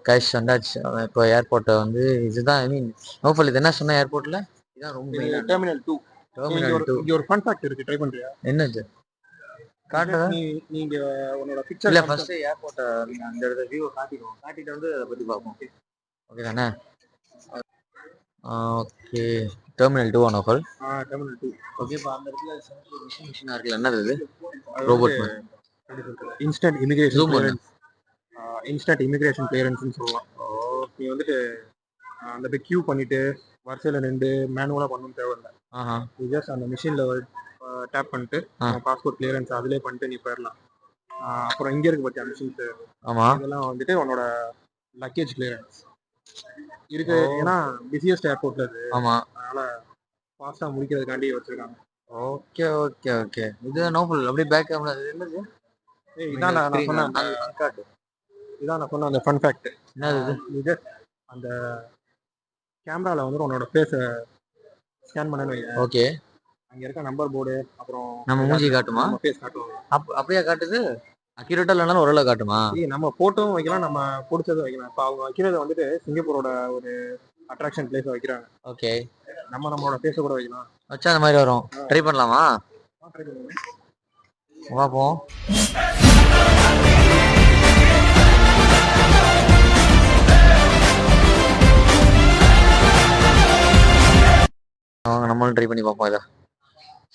Guys வந்தாச்சு. இப்போ ஏர்போர்ட்டை வந்து இதுதான் ஐ மீன் நோஃபல் இது என்ன சொன்ன ஏர்போர்ட்டில் இதுதான் ரொம்ப இது மெயினான டெர்மினல் 2. டெர்மினல் 2. இங்க ஒரு ஃபன் ஃபேக்ட் இருக்கு, ட்ரை பண்றியா? என்னது காட்டுதா? நீங்க உன்னோட பிக்சர் இல்லை ஃபர்ஸ்ட் ஏர்போர்ட்டை அந்த இடத்துல வியூவை காட்டிடுவோம், காட்டிட்டு வந்து அதை பற்றி பார்ப்போம். ஓகே தானே? ஓகே டெர்மினல் 2 நோஃபல். டெர்மினல் 2. ஓகே இப்போ அந்த இடத்துல மிஷினாக இருக்குல்ல, என்னது இது? Robot instant immigration clearance. Instant immigration கிளியரன்ஸ்னு சொல்லலாம். நீ வந்துட்டு அந்த போய் கியூ பண்ணிட்டு வரிசையில் நின்று மேனுவலாக பண்ணணும்னு தேவையில்லை. நீ ஜஸ்ட் அந்த மிஷினில் டேப் பண்ணிட்டு பாஸ்போர்ட் கிளியரன்ஸ் அதிலே பண்ணிட்டு நீ போயிடலாம். அப்புறம் இங்கே இருக்கு பார்த்தியா மிஷின்ஸு, இதெல்லாம் வந்துட்டு உன்னோட லக்கேஜ் கிளியரன்ஸ் இருக்கு. ஏன்னா பிஸியஸ்ட் ஏர்போர்ட்ல அது, அதனால ஃபாஸ்ட்டாக முடிக்கிறதுக்காண்டி வச்சிருக்காங்க. ஓகே ஓகே ஓகே இது நோஃபல் அப்படியே பேக் கேமரா என்னது? இதான் நான் சொன்னேன், இதான் நான் சொன்ன அந்த ஃபன் ஃபேக்ட். என்னது இது? அந்த கேமராவில் வந்து உன்னோட ஃபேஸை ஸ்கேன் பண்ணனு. ஓகே, அங்கே இருக்க நம்பர் போர்டு அப்புறம் நம்ம மூஞ்சி காட்டுமா? ஃபேஸ் காட்டுவாங்க. அப்படியே காட்டுது? அக்யூரேட்டாக இல்லைனாலும் ஓரளவு காட்டுமா? நம்ம ஃபோட்டோவும் வைக்கலாம், நம்ம பிடிச்சதை வைக்கலாம். இப்போ அவங்க வைக்கிறது வந்துட்டு சிங்கப்பூரோட ஒரு அட்ராக்ஷன் பிளேஸை வைக்கிறாங்க. ஓகே, நம்மளோட ஃபேஸை கூட வைக்கலாம். வச்சா அந்த மாதிரி வரும். ட்ரை பண்ணலாமா? ட்ரை பண்ணுவோம், பார்ப்போம். வாங்க நம்மளும் ட்ரை பண்ணி பார்ப்போம். இதை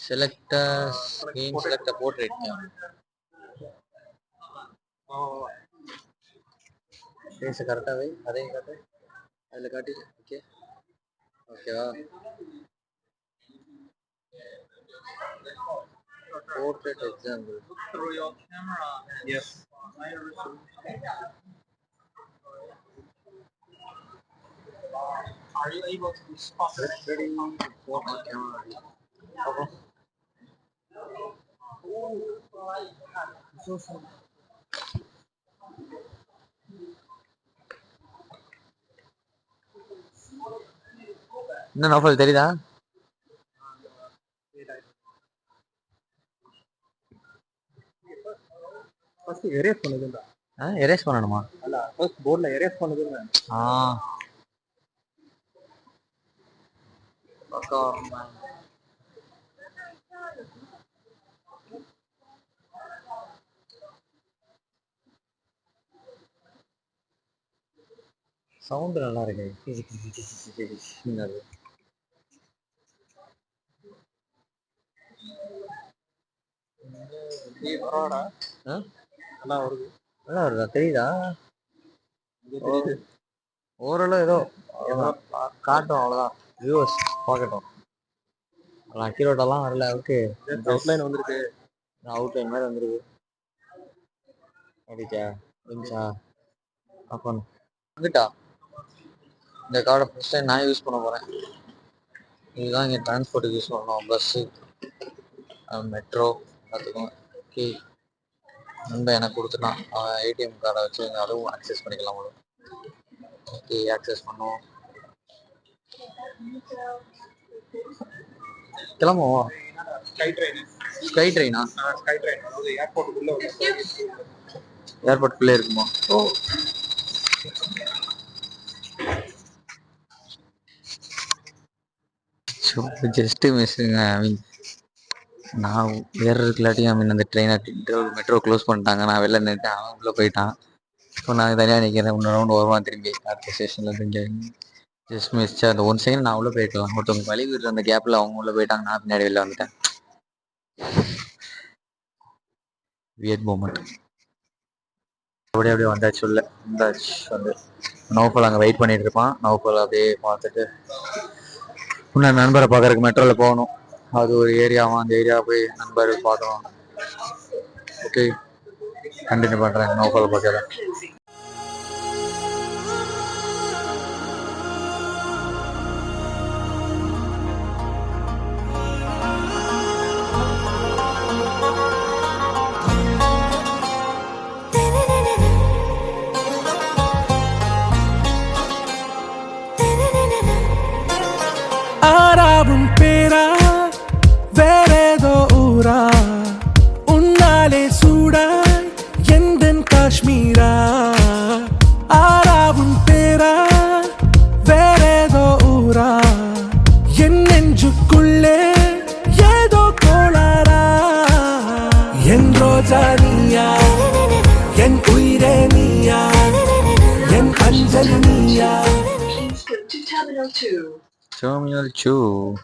செலக்ட் ஸ்க்ரீன் செலக்ட் போர்ட்ரேட் ஃபேஸை கரெக்டாகவே அதையும் காட்டு, அதில் காட்டி. ஓகே ஓகேவா? Portrait example. Yes, are you able to spot it? Ready for my camera. Okay. என்ன நோஃபல் தெரியுதா? First erase பண்ணுதுடா. எரேஸ் பண்ணணுமா? அல்ல, ஃபர்ஸ்ட் போர்ட்ல எரேஸ் பண்ணுதுன்னு. சவுண்ட் நல்லா இருக்கு. நல்லா வருது, நல்லா வருதா? தெரியுதா? ஓரளவு ஏதோ காட்டும், அவ்வளோதான். வியூவர்ஸ் பார்க்கட்டும். அக்யூரேட்டாலாம் வரல. ஓகே, அவுட்லைன் வந்துருக்கு. அவுட்லைன் மாதிரி வந்துருக்கு. அப்படிச்சா இருந்துச்சா? அப்போ வந்துட்டா இந்த கார்டை ஃபஸ்ட் டைம் நான் யூஸ் பண்ண போகிறேன். இதுதான் இங்கே டிரான்ஸ்போர்ட்டுக்கு யூஸ் பண்ணணும். பஸ்ஸு, மெட்ரோ எல்லாத்துக்கும். ஓகே, நண்பன் எனக்கு கொடுத்துட்டான். அவன் ஏடிஎம் கார்டை வச்சு அதுவும் ஆக்சஸ் பண்ணிக்கலாம் போல. ஓகே, ஆக்சஸ் பண்ணுவோம். கிளம்புவோம். ஸ்கை ட்ரெயினா? ஸ்கை ட்ரெயின், அதாவது ஏர்போர்ட்டுக்குள்ளே ஏர்போர்ட்டுக்குள்ளே இருக்குமா? ஓ, ஜஸ்ட்டு மிஸ்ஸுங்க. ஐ மீன் நான் ஏறுறதுக்குள்ளாட்டியும் ஐ மீன் அந்த ட்ரெயினை மெட்ரோ க்ளோஸ் பண்ணிட்டாங்க. நான் வெளில நின்றுட்டேன், அவன் உள்ளே போயிட்டான். ஸோ நான் தனியாக நிற்கிறேன். இன்னொரு ரவுண்டு வருவான் திரும்பி அடுத்த ஸ்டேஷனில். இங்கே ஜஸ்ட் மிஸ்ஸா அந்த 1 செகண்ட் நான் உள்ளே போயிருக்கலாம். ஒருத்தவங்க வழி விடுற அந்த கேப்பில் அவங்க உள்ளே போயிட்டாங்க, நான் பின்னாடி வெளில வந்துட்டேன். Weird moment. அப்படியே வந்தாச்சு உள்ள. வந்தாச்சு வந்து நோஃபல் அங்கே வெயிட் பண்ணிட்டு இருப்பான். நோஃபல் அப்படியே பார்த்துட்டு இன்னும் நண்பரை பார்க்கறதுக்கு மெட்ரோவில் போகணும். அது ஒரு ஏரியாவும், அந்த ஏரியா போய் நண்பர் பார்க்கணும். ஓகே, கண்டினியூ பண்ணுறேன் நோஃபல் பார்க்குறேன். ஆராவும் பேரா வேறேதோ ஊரா, உன்னாலே சூடாய் எந்தன் Kashmira. ஆராவும் Terminal 2.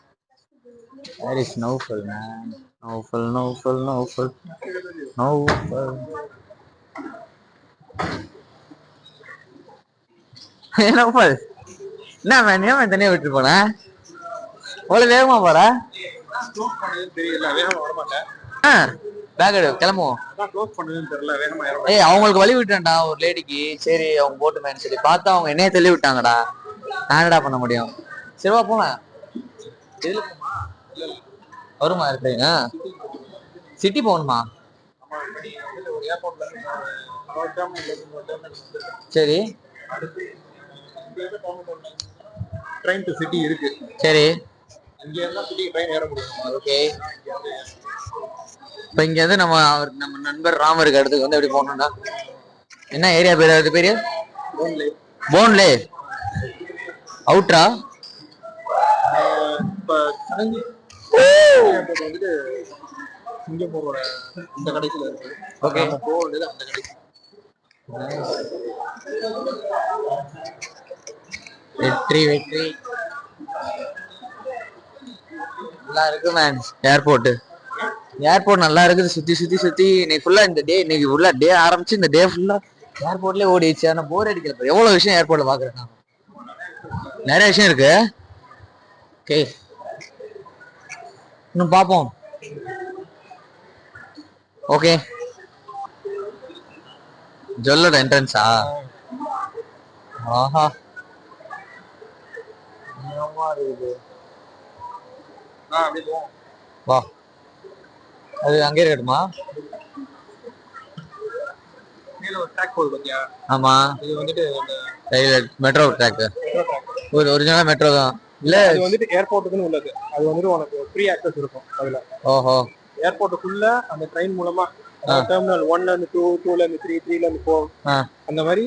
That is Naufal, man. Naufal, Naufal, Naufal, Naufal. Naufal. என்ன மேன் ஏன் தனியா விட்டு போன அவ்வளவு வேகமா போற க்ளோஸ் பண்ணதுன்னு தெரியல, வேகமா வர மாட்டேன். பேக் எடு கிளம்புவோம். அதான் க்ளோஸ் பண்ணதுன்னு தெரியல, வேகமா ஏற ஏய் அவங்களுக்கு வழி விட்டேன்டா ஒரு லேடிக்கு. சரி அவங்க போட்டு மேன் சரி பார்த்தா அவங்க என்னைய தள்ளி விட்டாங்கடா. நான் என்னடா பண்ண முடியும். சரிவா போனேன். எதுல போமா வருமா இருக்குங்க சிட்டி போகணுமா? சரி ட்ரெயின் டு சிட்டி இருக்கு. சரி இங்க இருந்தா சிட்டிக்கு ட்ரெயின் ஏற முடியும். ஓகே. இப்போ இங்க வந்து நம்ம நண்பர் ராமருக்கு இடத்துக்கு வந்து எப்படி போகணும்னா என்ன ஏரியா பேரு அது பேரு? போன்லே அவுட்ரா. இப்ப வந்துட்டு சிங்கப்பூரோட இந்த கடைசியில இருக்கு. ஓகே போக வேண்டியது அந்த கடைசி. வெற்றி வெற்றி நல்லா இருக்கு மேன். ஏர்போர்ட் நல்லா இருக்குது. சுத்தி சுத்தி சுத்தி இன்னைக்கு ஃபுல்லா இந்த டே இன்னைக்கு ஃபுல்லா டே ஆரம்பிச்சு இந்த டே ஃபுல்லா ஏர்போர்ட்லயே ஓடிடுச்சு. ஆனா போர் அடிக்கல. எவ்வளவு விஷயம் ஏர்போர்ட்ல பாக்குறேன் நான். நிறைய விஷயம் இருக்கு. ஓகே இன்னும் பாப்போம். ஓகே ஜொல்லோட என்ட்ரன்ஸா? ஆஹா அப்படியே போவோம். வா அது அங்கே இருக்கட்டுமா? மேல ஒரு ட்ராக் போகுது பாத்தியா? ஆமா இது வந்துட்டு மெட்ரோ ட்ராக். ஒரு ஒரிஜினல் மெட்ரோ தான் இல்ல? அது வந்துட்டு ஏர்போர்ட்டுக்குன்னு உள்ளது. அது வந்துட்டு உனக்கு ஃப்ரீ ஆக்சஸ் இருக்கும் அதுல. ஓஹோ ஏர்போர்ட்டுக்குள்ள அந்த ட்ரெயின் மூலமா டெர்மினல் 1ல இருந்து 2, 2ல இருந்து 3, 3ல இருந்து 4 அந்த மாதிரி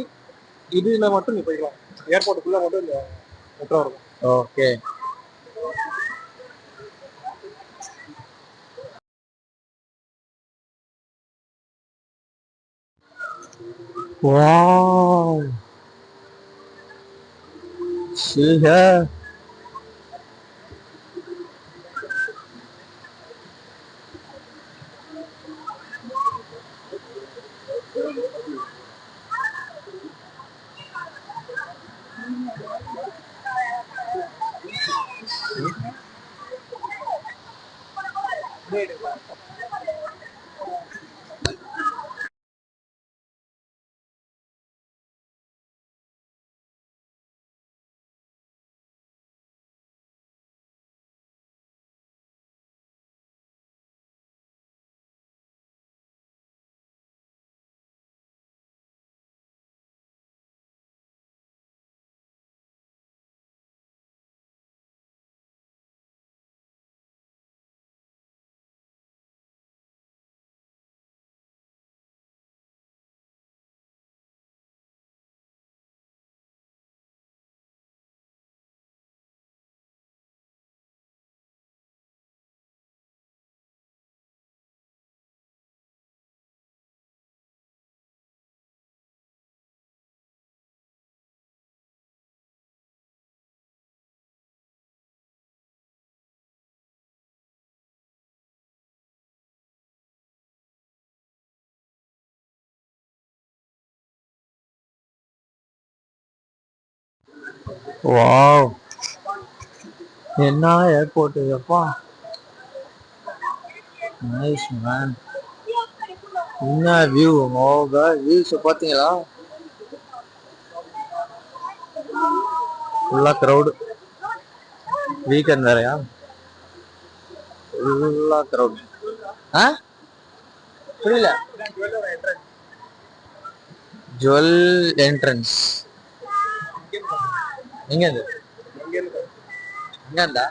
இதுல மட்டும் நீ போய்க்கலாம். ஏர்போர்ட்டுக்குள்ள மட்டும் இந்த மெட்ரோ இருக்கும். ஓகே வாவ் சீஹா வாவ் என்ன ஏர்போர்ட் அப்பா. Nice man. என்ன வியூ வியூஸ் பாத்தீங்களா? ஃபுல்லா கிரவுட். வீக்கெண்ட் வேறயா? ஃபுல்லா கிரவுட். புரியல. ஜுவல் என்ட்ரன்ஸ் எங்க இருந்து? எங்க இருந்தா?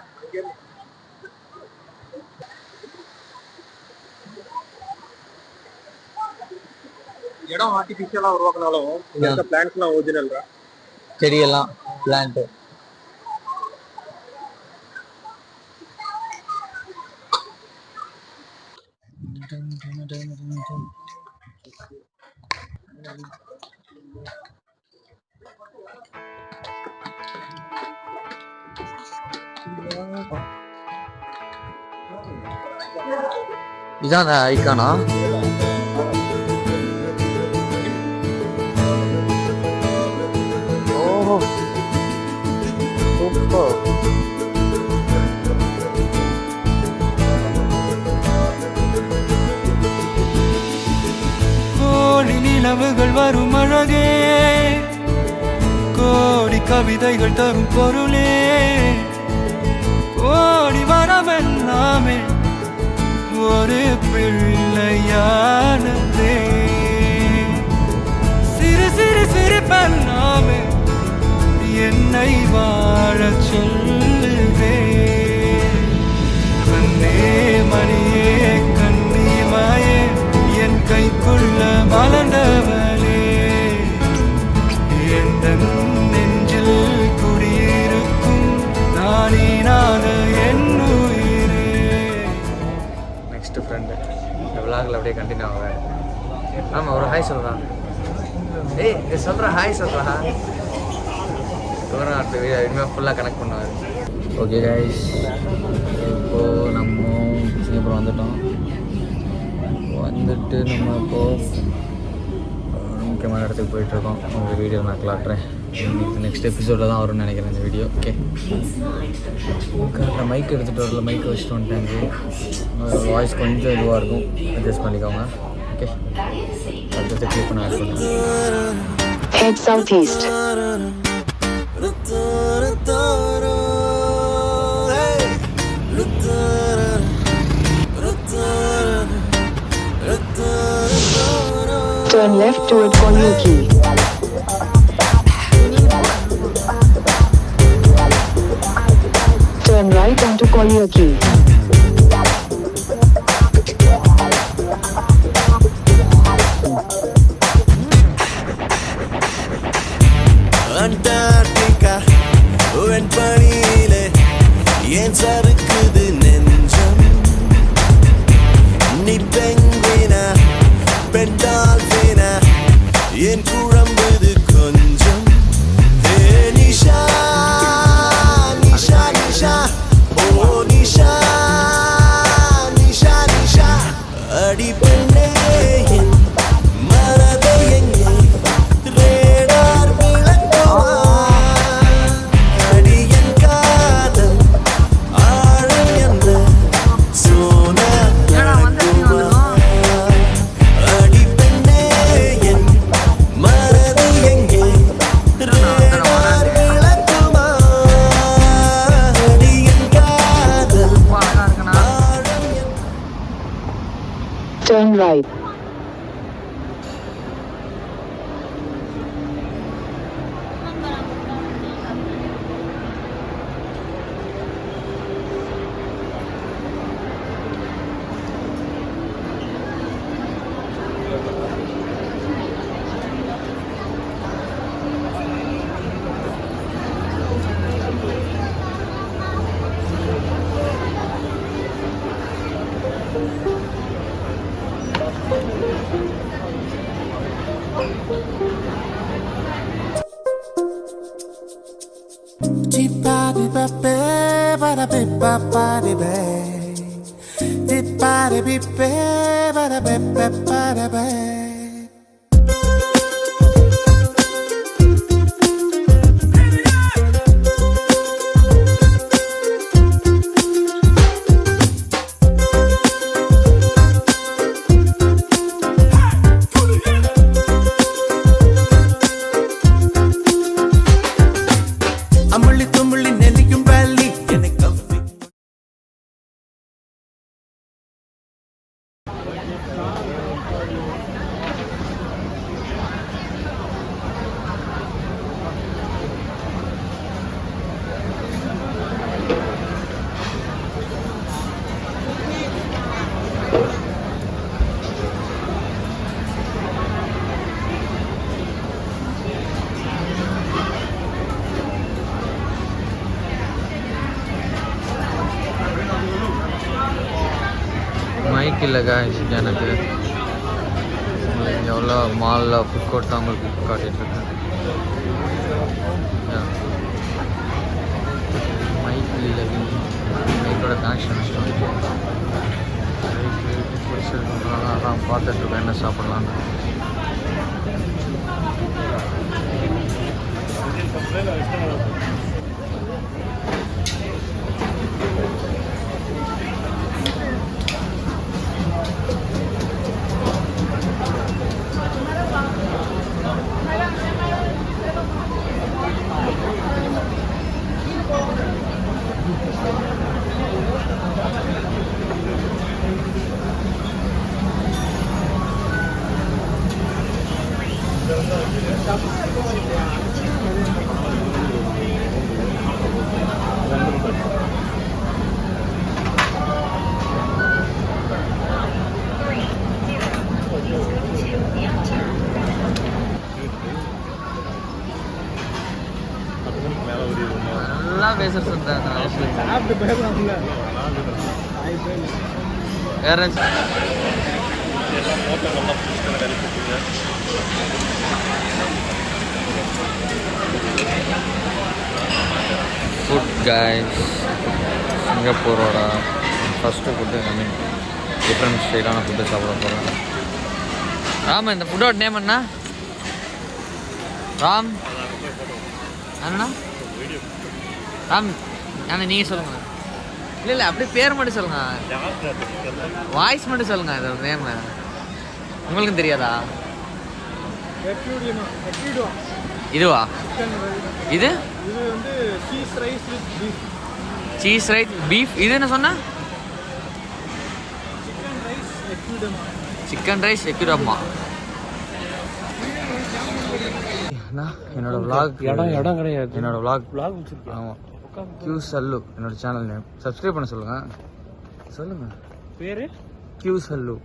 இடம் ஆர்டிபிஷியலா உருவாக்குனாலும் இங்க இருக்க பிளான்ட்ஸ் எல்லாம் ஒரிஜினல் தான். செடியெல்லாம் பிளான்ட். இதான் அந்த ஐக்கானா? ஓஹோ சூப்பர். கோடி நிலவுகள் வரும் அழகே, கோடி கவிதைகள் தரும் பொருளே, கோடி வரவெல்லாமே ஒரு பிள்ளையானதே, சிறு சிறு சிரிப்பெல்லாமே என்னை வாழச் சொல்லுதே. கண்ணே மணியே கண்ணியமாயே என் கைக்குள்ள மலர்ந்தவளே, எந்த நெஞ்சில் குடியிருக்கும் நானீனான என் உயிரே. நெக்ஸ்ட் ஃப்ரெண்டு இந்த விளாகில் அப்படியே கண்டினியூ ஆகுவேன். ஆமாம் ஒரு ஹாய் சொல்கிறான். ஏய் இது சொல்கிறா ஹாய் சொல்கிறா. தூரம் அடுத்த வீடியோ இனிமேல் ஃபுல்லாக கனெக்ட் பண்ணுவார். ஓகே கைஸ், இப்போது நம்ம சிங்கப்பூர் வந்துட்டோம். வந்துட்டு நம்ம இப்போது முக்கியமான இடத்துக்கு போயிட்டுருக்கோம். உங்கள் வீடியோ நான் காட்டுறேன். நெக்ஸ்ட் எபிசோடில் தான் வரும்னு நினைக்கிறேன் இந்த வீடியோ. ஓகே, கரெக்டாக மைக் எடுத்துகிட்டு வரல, மைக் வச்சுட்டு வந்துட்டாங்க. வாய்ஸ் கொஞ்சம் இதுவாக இருக்கும், அட்ஜஸ்ட் பண்ணிக்கோங்க. ஓகே, அடுத்தது கிளிக் பண்ண ஆட் பண்ணுங்க. Head southeast. Turn left toward Kolyuki. Turn right onto Kolyuki. Antarctica, when பனியிலே ஏன் சறுக்குது நெஞ்சம்? நீ பெங்குவினா பெண் டால்ஃபினா ஏன் குழம்புது கொஞ்சம்? ஹே நிஷா நிஷா நிஷா, ஓ நிஷா நிஷா நிஷா, அடி பெண்ணே என் மனதை எங்கே ரேடார் விளக்குமா? அடி என் காதல் ஆழம் என்ற சோனா நடக்குமா? அடி பெண்ணே என் மனதை எங்கே ரேடார் விளக்குமா? அடி என் காதல் ஆழம் என்ற Turn right. அமுள்ளி தும்முள்ளி நெல்லிக்கும் பள்ளி என்னை கவ்வி. மைக் இல்லை guys எனக்கு. எவ்வளோ மாலில் ஃபுட் கோர்ட் தான் உங்களுக்கு காட்டிகிட்ருக்கேன். மைக் இல்லை, மைக்கோட கனெக்ஷன் பிடிச்சிருக்குன்றாங்க, அதான் பார்த்துட்ருக்கேன் என்ன சாப்பிட்லான்னு. நல்லா பேசுறது வேற ஃபுட் கைஸ், சிங்கப்பூரோட ஃபஸ்ட்டு ஃபுட்டு, ஐ மீன் டிஃப்ரெண்ட் ஸ்டைலான ஃபுட்டு சாப்பிட போகிறேன். ராம், இந்த ஃபுட்டோட நேம் என்ன? ராம் அண்ணா, ராம் அண்ணா நீங்கள் சொல்லுங்கள். இல்லை அப்படியே பேர் மட்டும் சொல்லுங்கள், வாய்ஸ் மட்டும் சொல்லுங்கள். இதோட நேம் உங்களுக்கும் தெரியாதா? இதுவா? இது வந்து cheese rice with beef. Cheese rice beef. இது என்ன சொன்னா? சிக்கன் ரைஸ் எக்குடமா. என்னோட vlog இடம் கிடையாது. என்னோட vlog ஆமாம், கியூ சல்லு என்னோட சேனல் நேம். சப்ஸ்கிரைப் பண்ண சொல்லுங்க. பேரு கியூ சல்லு.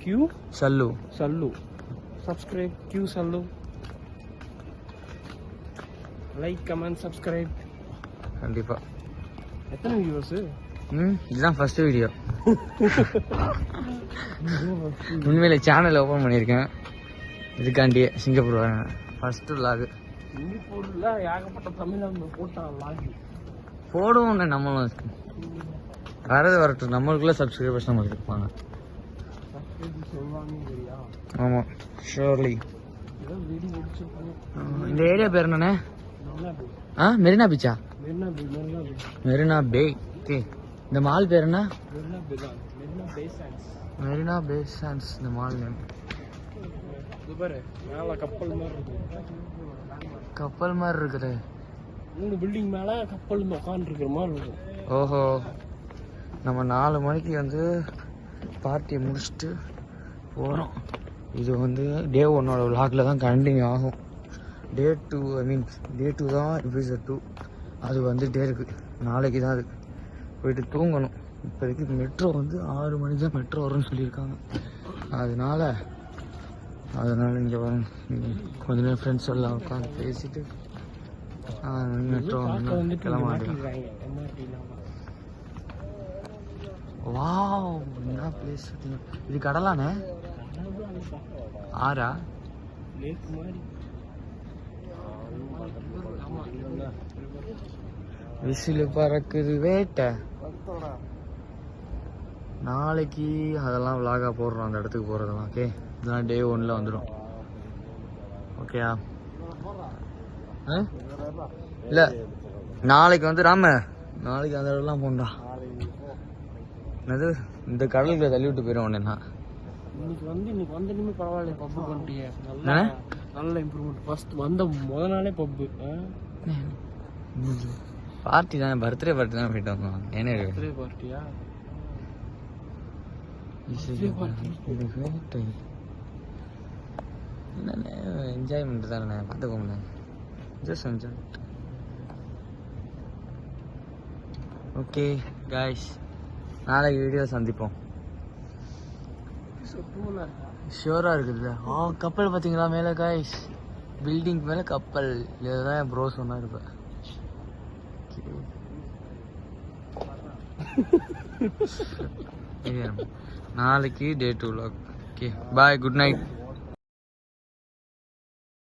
கியூ சல்லு. சப்ஸ்கிரைப் கியூ சல்லு. Like, comment, subscribe. கண்டிப்பா. எத்தனை வியூவர்ஸ்? இதுதான் ஃபர்ஸ்ட் வீடியோ. உண்மையில சேனல் ஓப்பன் பண்ணியிருக்கேன் இதுக்காண்டியே. சிங்கப்பூர் வரேன், ஃபர்ஸ்ட் vlog. சிங்கப்பூர்ல ஏகப்பட்ட தமிழ்நாடு போட்டான் போடுவோங்க. நம்மளும் வரட்டும், நம்மளுக்குள்ள சப்ஸ்கிரைபர்ஸ் நம்மளுக்கு இருப்பாங்க. ஆமாம், ஷோர்லி. இந்த ஏரியா பேர் என்னண்ணே? மெரினா பீச்சா? மெரினா பே. ஓகே, இந்த மால் பேர் என்ன? மெரினா பே சாண்ட்ஸ். இந்த மால் நேம் கப்பல் மாதிரி இருக்குது. 3 பில்டிங் மேல கப்பல் உட்காந்துருக்கிற மாதிரி இருக்கும். ஓஹோ, நம்ம 4 மணிக்கு வந்து பார்ட்டியை முடிச்சுட்டு போகிறோம். இது வந்து டே 1ஓட vlogல தான் கண்டினியூ ஆகும். டே 2, ஐ மீன் டே 2 தான் எபிசோட் 2. அது வந்துகிட்டே இருக்குது. நாளைக்கு தான் அது போயிட்டு தூங்கணும். இப்போதைக்கு மெட்ரோ வந்து 6 மணிக்கு தான் மெட்ரோ வரும்னு சொல்லியிருக்காங்க. அதனால இங்கே வரும். கொஞ்ச நேரம் ஃப்ரெண்ட்ஸ் எல்லாம் உட்காந்து பேசிட்டு மெட்ரோ வந்து கிளம்ப மாட்டேன். வாவ், என்ன பிளேஸ்! இது கடலானே? ஆறா? விசிலு பறக்குது வேட்டை. நாளைக்கு அதெல்லாம் vlog-ஆ போடுறோம், அந்த இடத்துக்கு போகிறதெல்லாம். ஓகே, இதெல்லாம் டே 1ல் வந்துடும். ஓகேயா? இல்லை, நாளைக்கு வந்து நாளைக்கு அந்த இடம்லாம் போண்டா. என்னது, இந்த கடலுக்குள்ள தள்ளி விட்டு போயிடும் ஒன்றுனா. இன்னைக்கு வந்து இனிமே பரவாயில்ல. பப்பு பண்ணிட்டியே, நல்ல இம்ப்ரூவ்மெண்ட். ஃபர்ஸ்ட் வந்த முதல் நாளே பப்பு. பார்ட்டி தானே, பர்த்டே பார்ட்டி தானே போயிட்டு வந்தோம். ஏன்னா பர்த்டே பார்ட்டியா? என்னண்ணே, என்ஜாய்மெண்ட் தானே, பார்த்துக்கோங்க. Just enjoy. ஓகே காய்ஸ், நாளைக்கு வீடியோ சந்திப்போம். ஷியோராக இருக்குதுல்ல? கப்பல் பார்த்தீங்களா மேலே காய்ஸ்? பில்டிங் மேலே கப்பல். இதுதான் என் ப்ரோ சொன்னா இருப்பேன். நாளைக்கு டே 2 vlog. ஓகே, பாய், குட் நைட்.